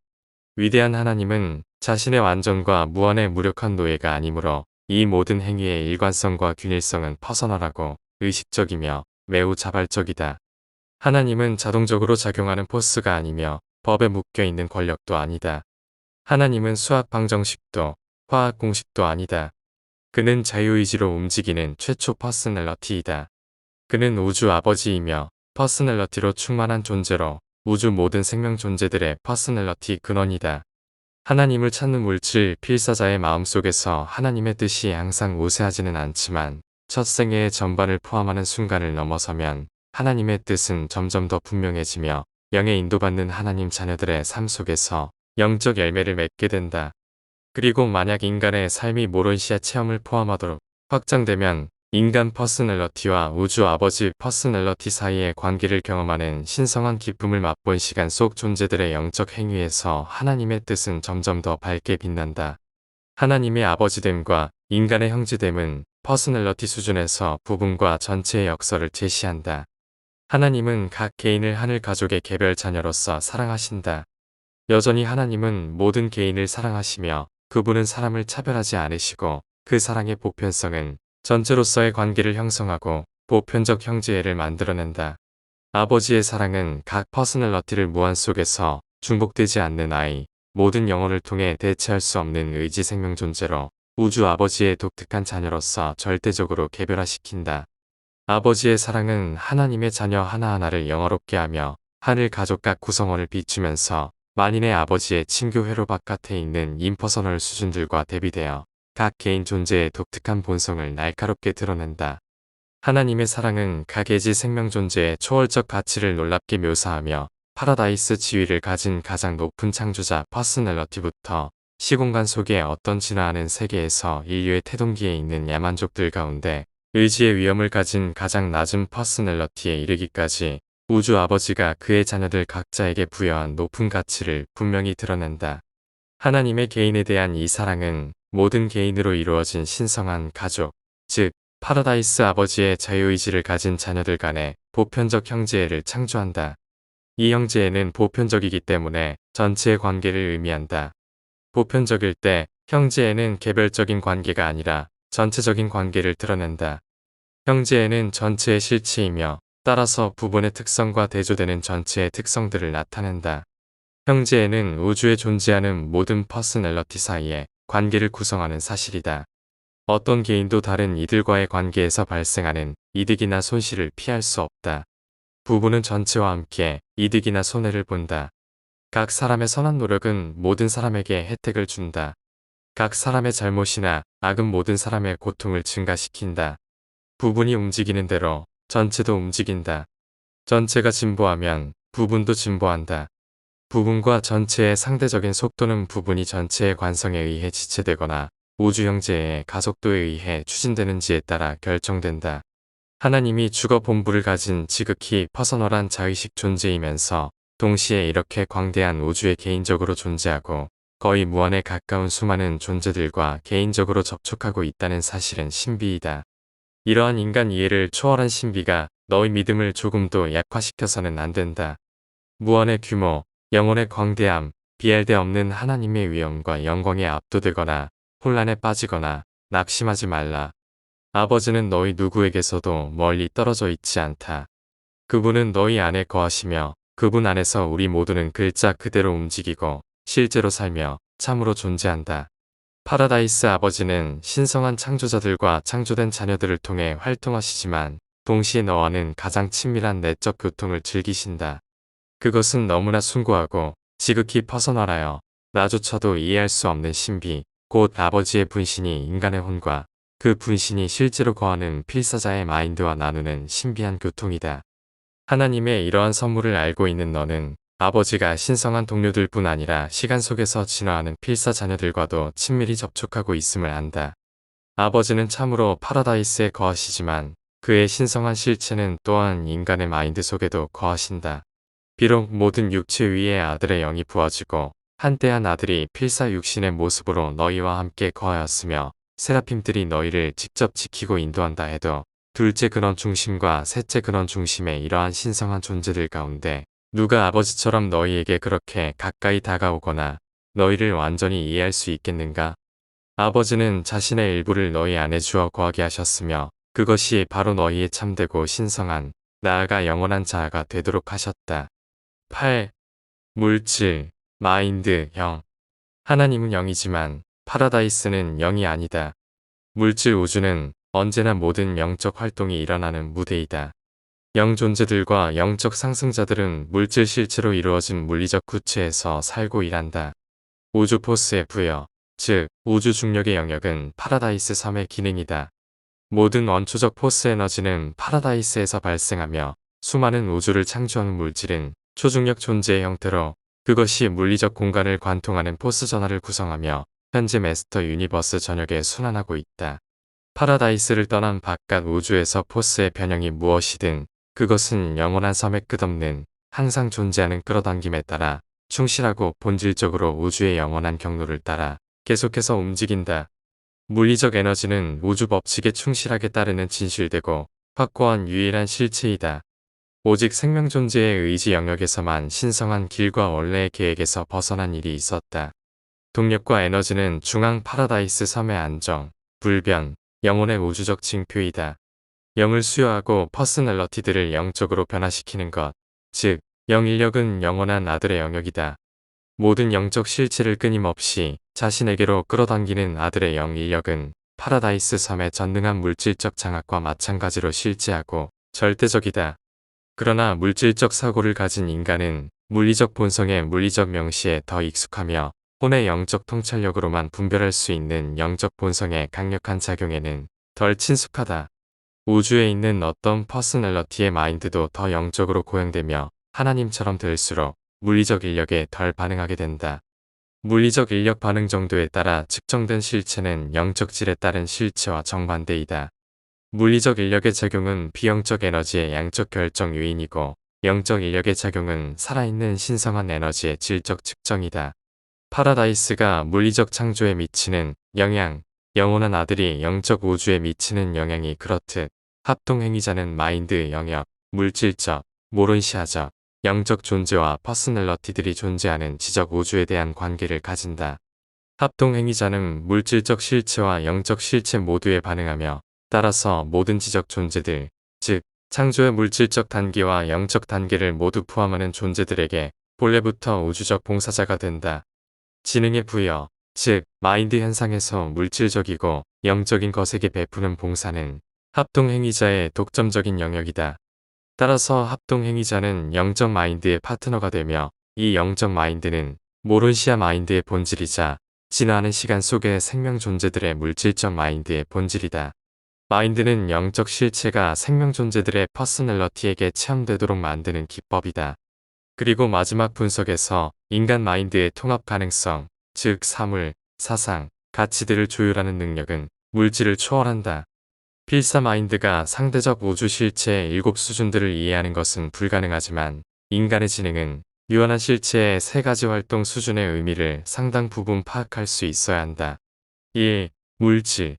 위대한 하나님은 자신의 완전과 무한의 무력한 노예가 아니므로 이 모든 행위의 일관성과 균일성은 퍼서널하고 의식적이며 매우 자발적이다. 하나님은 자동적으로 작용하는 포스가 아니며 법에 묶여있는 권력도 아니다. 하나님은 수학 방정식도 화학 공식도 아니다. 그는 자유의지로 움직이는 최초 퍼스널러티이다. 그는 우주 아버지이며 퍼스널러티로 충만한 존재로 우주 모든 생명 존재들의 퍼스널러티 근원이다. 하나님을 찾는 물질 필사자의 마음속에서 하나님의 뜻이 항상 우세하지는 않지만 첫 생애의 전반을 포함하는 순간을 넘어서면 하나님의 뜻은 점점 더 분명해지며 영에 인도받는 하나님 자녀들의 삶 속에서 영적 열매를 맺게 된다. 그리고 만약 인간의 삶이 모론시아 체험을 포함하도록 확장되면 인간 퍼스널러티와 우주 아버지 퍼스널러티 사이의 관계를 경험하는 신성한 기쁨을 맛본 시간 속 존재들의 영적 행위에서 하나님의 뜻은 점점 더 밝게 빛난다. 하나님의 아버지됨과 인간의 형제됨은 퍼스널러티 수준에서 부분과 전체의 역설을 제시한다. 하나님은 각 개인을 하늘 가족의 개별 자녀로서 사랑하신다. 여전히 하나님은 모든 개인을 사랑하시며 그분은 사람을 차별하지 않으시고 그 사랑의 보편성은 전체로서의 관계를 형성하고 보편적 형제애를 만들어낸다. 아버지의 사랑은 각 퍼스널러티를 무한 속에서 중복되지 않는 아이, 모든 영혼을 통해 대체할 수 없는 의지 생명 존재로 우주 아버지의 독특한 자녀로서 절대적으로 개별화시킨다. 아버지의 사랑은 하나님의 자녀 하나하나를 영화롭게 하며 하늘 가족 각 구성원을 비추면서 만인의 아버지의 친교 회로 바깥에 있는 임퍼서널 수준들과 대비되어 각 개인 존재의 독특한 본성을 날카롭게 드러낸다. 하나님의 사랑은 각 애지 생명 존재의 초월적 가치를 놀랍게 묘사하며 파라다이스 지위를 가진 가장 높은 창조자 퍼스널러티부터 시공간 속의 어떤 진화하는 세계에서 인류의 태동기에 있는 야만족들 가운데 의지의 위엄을 가진 가장 낮은 퍼스널러티에 이르기까지 우주 아버지가 그의 자녀들 각자에게 부여한 높은 가치를 분명히 드러낸다. 하나님의 개인에 대한 이 사랑은 모든 개인으로 이루어진 신성한 가족, 즉 파라다이스 아버지의 자유의지를 가진 자녀들 간의 보편적 형제애를 창조한다. 이 형제애는 보편적이기 때문에 전체의 관계를 의미한다. 보편적일 때 형제애는 개별적인 관계가 아니라 전체적인 관계를 드러낸다. 형제애는 전체의 실체이며 따라서 부분의 특성과 대조되는 전체의 특성들을 나타낸다. 형제애는 우주에 존재하는 모든 퍼스널러티 사이에 관계를 구성하는 사실이다. 어떤 개인도 다른 이들과의 관계에서 발생하는 이득이나 손실을 피할 수 없다. 부부는 전체와 함께 이득이나 손해를 본다. 각 사람의 선한 노력은 모든 사람에게 혜택을 준다. 각 사람의 잘못이나 악은 모든 사람의 고통을 증가시킨다. 부분이 움직이는 대로 전체도 움직인다. 전체가 진보하면 부분도 진보한다. 부분과 전체의 상대적인 속도는 부분이 전체의 관성에 의해 지체되거나 우주 형제의 가속도에 의해 추진되는지에 따라 결정된다. 하나님이 주거 본부를 가진 지극히 퍼서널한 자의식 존재이면서 동시에 이렇게 광대한 우주에 개인적으로 존재하고 거의 무한에 가까운 수많은 존재들과 개인적으로 접촉하고 있다는 사실은 신비이다. 이러한 인간 이해를 초월한 신비가 너의 믿음을 조금도 약화시켜서는 안 된다. 무한의 규모, 영혼의 광대함, 비할 데 없는 하나님의 위엄과 영광에 압도되거나 혼란에 빠지거나 낙심하지 말라. 아버지는 너희 누구에게서도 멀리 떨어져 있지 않다. 그분은 너희 안에 거하시며 그분 안에서 우리 모두는 글자 그대로 움직이고 실제로 살며 참으로 존재한다. 파라다이스 아버지는 신성한 창조자들과 창조된 자녀들을 통해 활동하시지만 동시에 너와는 가장 친밀한 내적 교통을 즐기신다. 그것은 너무나 숭고하고 지극히 퍼서널하여 나조차도 이해할 수 없는 신비, 곧 아버지의 분신이 인간의 혼과 그 분신이 실제로 거하는 필사자의 마인드와 나누는 신비한 교통이다. 하나님의 이러한 선물을 알고 있는 너는 아버지가 신성한 동료들 뿐 아니라 시간 속에서 진화하는 필사 자녀들과도 친밀히 접촉하고 있음을 안다. 아버지는 참으로 파라다이스에 거하시지만 그의 신성한 실체는 또한 인간의 마인드 속에도 거하신다. 비록 모든 육체 위에 아들의 영이 부어지고 한때 한 아들이 필사 육신의 모습으로 너희와 함께 거하였으며 세라핌들이 너희를 직접 지키고 인도한다 해도 둘째 근원 중심과 셋째 근원 중심의 이러한 신성한 존재들 가운데 누가 아버지처럼 너희에게 그렇게 가까이 다가오거나 너희를 완전히 이해할 수 있겠는가? 아버지는 자신의 일부를 너희 안에 주어 거하게 하셨으며 그것이 바로 너희의 참되고 신성한 나아가 영원한 자아가 되도록 하셨다. 8. 물질, 마인드, 영. 하나님은 영이지만 파라다이스는 영이 아니다. 물질 우주는 언제나 모든 영적 활동이 일어나는 무대이다. 영 존재들과 영적 상승자들은 물질 실체로 이루어진 물리적 구체에서 살고 일한다. 우주 포스의 부여, 즉 우주 중력의 영역은 파라다이스 3의 기능이다. 모든 원초적 포스 에너지는 파라다이스에서 발생하며 수많은 우주를 창조하는 물질은 초중력 존재의 형태로 그것이 물리적 공간을 관통하는 포스 전하를 구성하며 현재 메스터 유니버스 전역에 순환하고 있다. 파라다이스를 떠난 바깥 우주에서 포스의 변형이 무엇이든 그것은 영원한 섬의 끝없는 항상 존재하는 끌어당김에 따라 충실하고 본질적으로 우주의 영원한 경로를 따라 계속해서 움직인다. 물리적 에너지는 우주 법칙에 충실하게 따르는 진실되고 확고한 유일한 실체이다. 오직 생명 존재의 의지 영역에서만 신성한 길과 원래의 계획에서 벗어난 일이 있었다. 동력과 에너지는 중앙 파라다이스 섬의 안정, 불변, 영혼의 우주적 징표이다. 영을 수여하고 퍼스널러티들을 영적으로 변화시키는 것, 즉 영인력은 영원한 아들의 영역이다. 모든 영적 실체를 끊임없이 자신에게로 끌어당기는 아들의 영인력은 파라다이스 섬의 전능한 물질적 장악과 마찬가지로 실제하고 절대적이다. 그러나 물질적 사고를 가진 인간은 물리적 본성의 물리적 명시에 더 익숙하며 혼의 영적 통찰력으로만 분별할 수 있는 영적 본성의 강력한 작용에는 덜 친숙하다. 우주에 있는 어떤 퍼스널러티의 마인드도 더 영적으로 고양되며 하나님처럼 될수록 물리적 인력에 덜 반응하게 된다. 물리적 인력 반응 정도에 따라 측정된 실체는 영적 질에 따른 실체와 정반대이다. 물리적 인력의 작용은 비영적 에너지의 양적 결정 요인이고 영적 인력의 작용은 살아있는 신성한 에너지의 질적 측정이다. 파라다이스가 물리적 창조에 미치는 영향, 영원한 아들이 영적 우주에 미치는 영향이 그렇듯 합동행위자는 마인드 영역, 물질적, 모론시아적, 영적 존재와 퍼스널러티들이 존재하는 지적 우주에 대한 관계를 가진다. 합동행위자는 물질적 실체와 영적 실체 모두에 반응하며 따라서 모든 지적 존재들, 즉 창조의 물질적 단계와 영적 단계를 모두 포함하는 존재들에게 본래부터 우주적 봉사자가 된다. 지능의 부여, 즉 마인드 현상에서 물질적이고 영적인 것에게 베푸는 봉사는 합동행위자의 독점적인 영역이다. 따라서 합동행위자는 영적 마인드의 파트너가 되며 이 영적 마인드는 모론시아 마인드의 본질이자 진화하는 시간 속의 생명 존재들의 물질적 마인드의 본질이다. 마인드는 영적 실체가 생명 존재들의 퍼스널러티에게 체험되도록 만드는 기법이다. 그리고 마지막 분석에서 인간 마인드의 통합 가능성, 즉 사물, 사상, 가치들을 조율하는 능력은 물질을 초월한다. 필사 마인드가 상대적 우주 실체의 7수준들을 이해하는 것은 불가능하지만 인간의 지능은 유한한 실체의 3가지 활동 수준의 의미를 상당 부분 파악할 수 있어야 한다. 1. 물질.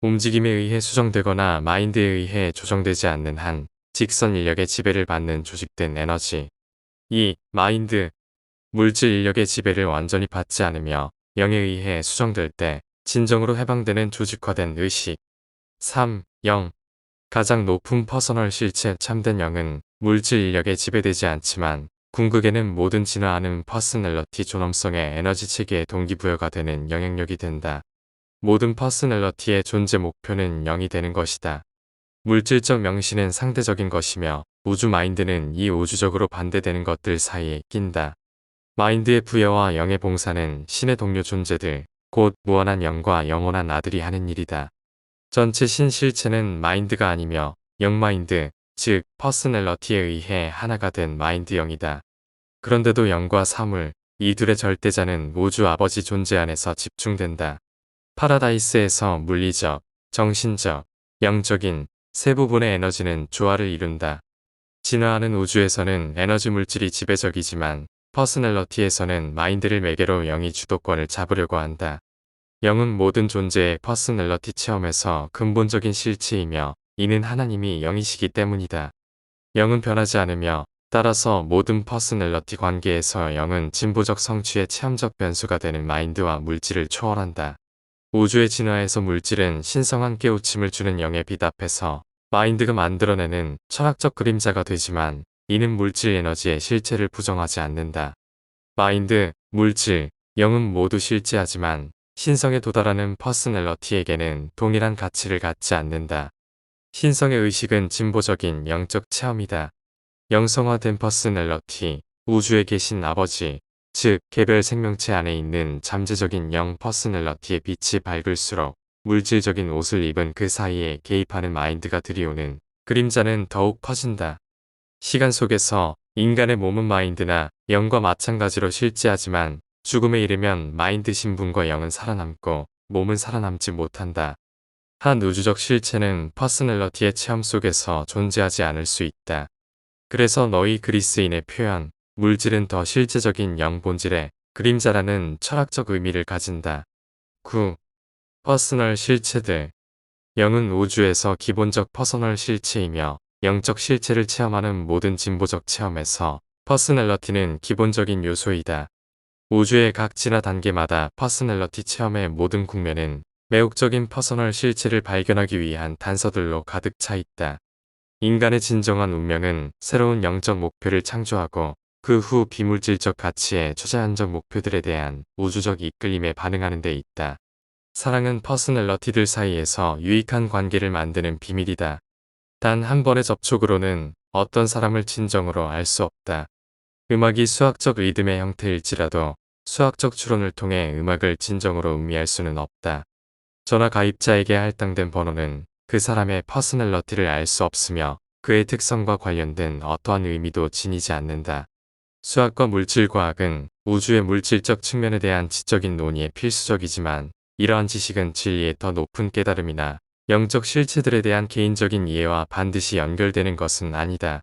움직임에 의해 수정되거나 마인드에 의해 조정되지 않는 한 직선 인력의 지배를 받는 조직된 에너지. 2. 마인드. 물질 인력의 지배를 완전히 받지 않으며 영에 의해 수정될 때 진정으로 해방되는 조직화된 의식. 3. 영. 가장 높은 퍼서널 실체 참된 영은 물질 인력에 지배되지 않지만 궁극에는 모든 진화하는 퍼스널러티 존엄성의 에너지 체계의 동기부여가 되는 영향력이 된다. 모든 퍼스널러티의 존재 목표는 영이 되는 것이다. 물질적 명시는 상대적인 것이며 우주 마인드는 이 우주적으로 반대되는 것들 사이에 낀다. 마인드의 부여와 영의 봉사는 신의 동료 존재들, 곧 무한한 영과 영원한 아들이 하는 일이다. 전체 신실체는 마인드가 아니며 영마인드, 즉 퍼스널러티에 의해 하나가 된 마인드 영이다. 그런데도 영과 사물, 이 둘의 절대자는 우주 아버지 존재 안에서 집중된다. 파라다이스에서 물리적, 정신적, 영적인 세 부분의 에너지는 조화를 이룬다. 진화하는 우주에서는 에너지 물질이 지배적이지만 퍼스널러티에서는 마인드를 매개로 영이 주도권을 잡으려고 한다. 영은 모든 존재의 퍼스널러티 체험에서 근본적인 실체이며 이는 하나님이 영이시기 때문이다. 영은 변하지 않으며 따라서 모든 퍼스널러티 관계에서 영은 진보적 성취의 체험적 변수가 되는 마인드와 물질을 초월한다. 우주의 진화에서 물질은 신성한 깨우침을 주는 영에 비답해서 마인드가 만들어내는 철학적 그림자가 되지만 이는 물질 에너지의 실체를 부정하지 않는다. 마인드, 물질, 영은 모두 실제하지만 신성에 도달하는 퍼스널러티에게는 동일한 가치를 갖지 않는다. 신성의 의식은 진보적인 영적 체험이다. 영성화된 퍼스널러티, 우주에 계신 아버지, 즉 개별 생명체 안에 있는 잠재적인 영 퍼스널러티의 빛이 밝을수록 물질적인 옷을 입은 그 사이에 개입하는 마인드가 들이오는 그림자는 더욱 커진다. 시간 속에서 인간의 몸은 마인드나 영과 마찬가지로 실제하지만 죽음에 이르면 마인드 신분과 영은 살아남고 몸은 살아남지 못한다. 한 우주적 실체는 퍼스널러티의 체험 속에서 존재하지 않을 수 있다. 그래서 너희 그리스인의 표현, 물질은 더 실제적인 영 본질의 그림자라는 철학적 의미를 가진다. 9. 퍼스널 실체들. 영은 우주에서 기본적 퍼스널 실체이며 영적 실체를 체험하는 모든 진보적 체험에서 퍼스널러티는 기본적인 요소이다. 우주의 각 진화 단계마다 퍼스널러티 체험의 모든 국면은 매혹적인 퍼스널 실체를 발견하기 위한 단서들로 가득 차 있다. 인간의 진정한 운명은 새로운 영적 목표를 창조하고 그 후 비물질적 가치의 초자연적 목표들에 대한 우주적 이끌림에 반응하는 데 있다. 사랑은 퍼스널러티들 사이에서 유익한 관계를 만드는 비밀이다. 단 한 번의 접촉으로는 어떤 사람을 진정으로 알 수 없다. 음악이 수학적 리듬의 형태일지라도 수학적 추론을 통해 음악을 진정으로 음미할 수는 없다. 전화 가입자에게 할당된 번호는 그 사람의 퍼스널러티를 알 수 없으며 그의 특성과 관련된 어떠한 의미도 지니지 않는다. 수학과 물질과학은 우주의 물질적 측면에 대한 지적인 논의에 필수적이지만 이러한 지식은 진리의 더 높은 깨달음이나 영적 실체들에 대한 개인적인 이해와 반드시 연결되는 것은 아니다.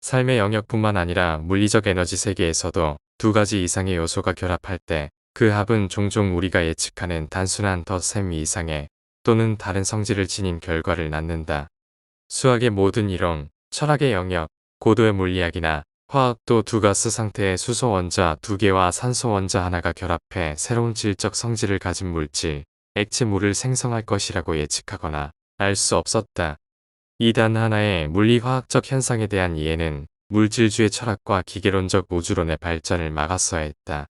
삶의 영역뿐만 아니라 물리적 에너지 세계에서도 두 가지 이상의 요소가 결합할 때 그 합은 종종 우리가 예측하는 단순한 덧셈 이상의 또는 다른 성질을 지닌 결과를 낳는다. 수학의 모든 이론, 철학의 영역, 고도의 물리학이나 화학도 두 가스 상태의 수소 원자 두 개와 산소 원자 하나가 결합해 새로운 질적 성질을 가진 물질, 액체물을 생성할 것이라고 예측하거나 알 수 없었다. 이 단 하나의 물리화학적 현상에 대한 이해는 물질주의 철학과 기계론적 우주론의 발전을 막았어야 했다.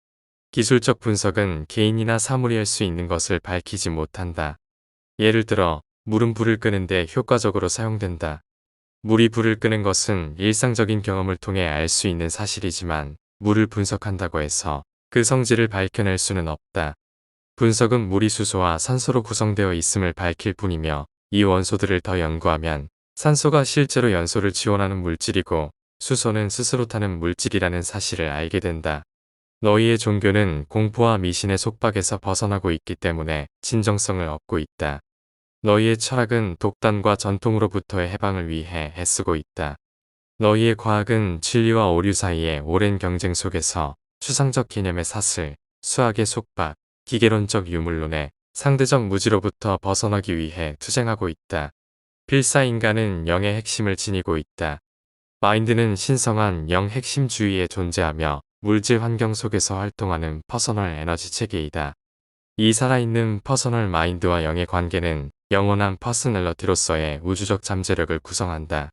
기술적 분석은 개인이나 사물이 할 수 있는 것을 밝히지 못한다. 예를 들어 물은 불을 끄는데 효과적으로 사용된다. 물이 불을 끄는 것은 일상적인 경험을 통해 알 수 있는 사실이지만 물을 분석한다고 해서 그 성질을 밝혀낼 수는 없다. 분석은 물이 수소와 산소로 구성되어 있음을 밝힐 뿐이며 이 원소들을 더 연구하면 산소가 실제로 연소를 지원하는 물질이고 수소는 스스로 타는 물질이라는 사실을 알게 된다. 너희의 종교는 공포와 미신의 속박에서 벗어나고 있기 때문에 진정성을 얻고 있다. 너희의 철학은 독단과 전통으로부터의 해방을 위해 애쓰고 있다. 너희의 과학은 진리와 오류 사이의 오랜 경쟁 속에서 추상적 개념의 사슬, 수학의 속박, 기계론적 유물론의 상대적 무지로부터 벗어나기 위해 투쟁하고 있다. 필사 인간은 영의 핵심을 지니고 있다. 마인드는 신성한 영 핵심주의에 존재하며 물질 환경 속에서 활동하는 퍼서널 에너지 체계이다. 이 살아있는 퍼서널 마인드와 영의 관계는 영원한 퍼스널러티로서의 우주적 잠재력을 구성한다.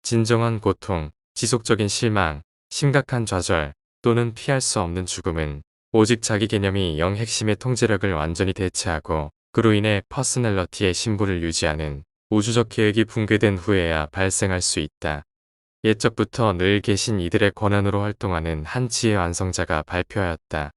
진정한 고통, 지속적인 실망, 심각한 좌절 또는 피할 수 없는 죽음은 오직 자기 개념이 영 핵심의 통제력을 완전히 대체하고 그로 인해 퍼스널러티의 신부를 유지하는 우주적 계획이 붕괴된 후에야 발생할 수 있다. 옛적부터 늘 계신 이들의 권한으로 활동하는 한 지혜 완성자가 발표하였다.